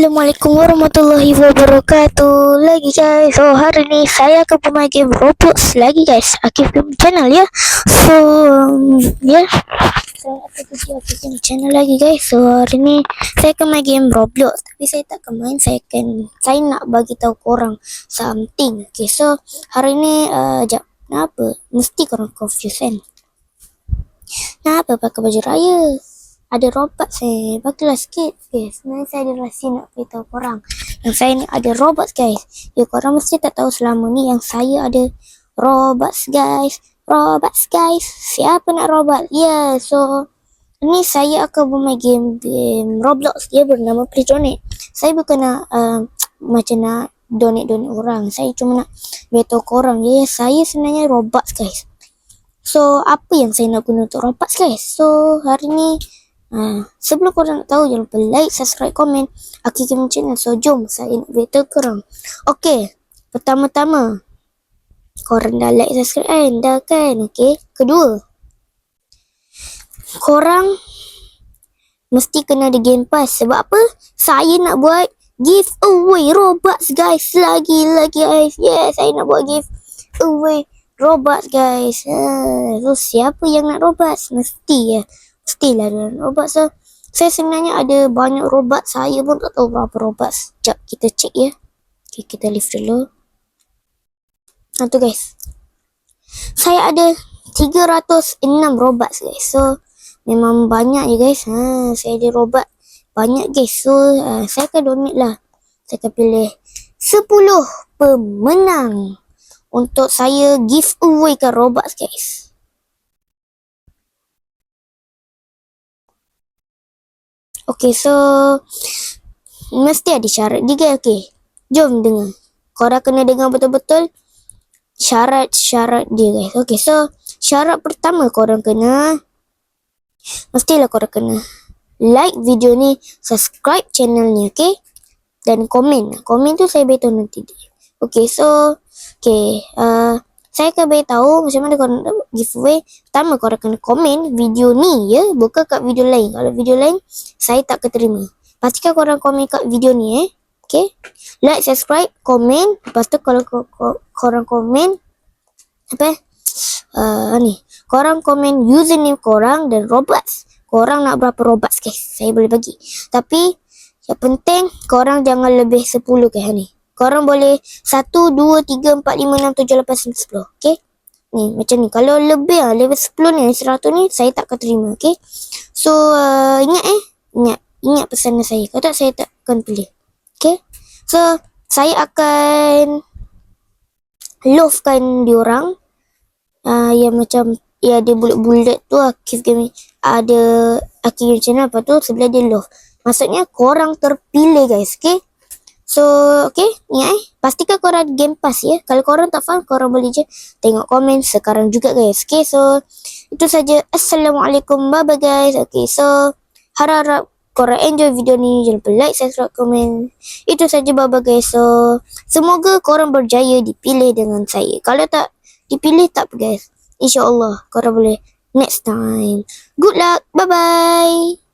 Assalamualaikum warahmatullahi wabarakatuh. Lagi guys, so hari ni saya akan bermain game Roblox lagi guys. Akif Game Channel ya. So ya, saya akan kerja Akif Game Channel lagi guys. So hari ni saya akan main game Roblox. Tapi saya tak akan main, saya nak bagi tahu korang something. Okay, so hari ni jap, kenapa? Mesti korang confused kan? Kenapa pakai baju raya? Ada robot saya, pakailah sikit guys. Sebenarnya saya ada rahsia nak beritahu korang. Yang saya ni ada robot guys. Ya, korang mesti tak tahu selama ni yang saya ada robot guys. Robot guys. Siapa nak robot? Ya, so ni saya akan bermain game Roblox. Dia bernama Please Donate. Saya bukan nak macam nak donate orang. Saya cuma nak beritahu korang. Ya, saya sebenarnya robot guys. So apa yang saya nak guna untuk robot guys? So hari ni sebelum korang nak tahu, jangan lupa like, subscribe, komen Akif Game Channel. So jom saya nak beritahu korang. Okay, pertama-tama korang dah like, subscribe kan? Dah kan? Okay, kedua, korang mesti kena ada game pass. Sebab apa? Saya nak buat giveaway Robux guys. Lagi guys. Yeah, saya nak buat giveaway Robux guys. So siapa yang nak Robux? Mestilah ada Robux. So saya sebenarnya ada banyak Robux. Saya pun tak tahu berapa Robux. Sekejap kita cek ya. Okay, kita leave dulu. Tu guys, saya ada 306 Robux guys. So memang banyak je guys. Saya ada Robux banyak guys. So saya akan donate lah. Saya akan pilih 10 pemenang untuk saya giveaway kan Robux guys. Okay, so mesti ada syarat dia guys. Okay, jom dengar. Korang kena dengar betul-betul syarat dia guys. Okay, so syarat pertama mestilah korang kena like video ni, subscribe channel ni, okay? Dan komen. Komen tu saya beritahu nanti. Okay, so saya akan beritahu macam mana korang nak giveaway. Pertama, korang kena komen video ni ya, bukan kat video lain. Kalau video lain saya tak keterima. Pastikan korang komen kat video ni okay? Like, subscribe, komen. Lepas tu kalau korang komen korang komen username korang dan Robux. Korang nak berapa Robux guys, saya boleh bagi. Tapi yang penting korang jangan lebih 10 guys ni. Korang boleh 1, 2, 3, 4, 5, 6, 7, 8, 9, 10. Okay, ni macam ni. Kalau lebih level 10 ni, 100 ni, saya tak akan terima. Okay, so ingat pesanan saya. Kalau tak, saya tak akan pilih. Okay, so saya akan love-kan diorang. Yang macam ada bulat-bulat tu Akif Game, ada Akif Game Channel, apa tu sebelah dia love. Maksudnya korang terpilih guys. Okay, so okay, ingat pastikan korang ada game pass ya. Kalau korang tak faham, korang boleh je tengok komen sekarang juga guys. Okay, so itu saja. Assalamualaikum, bye bye guys. Okay, so harap korang enjoy video ni. Jangan lupa like, subscribe, komen. Itu saja, bye bye guys. So semoga korang berjaya dipilih dengan saya. Kalau tak dipilih, tak apa guys, InsyaAllah korang boleh next time. Good luck, bye bye.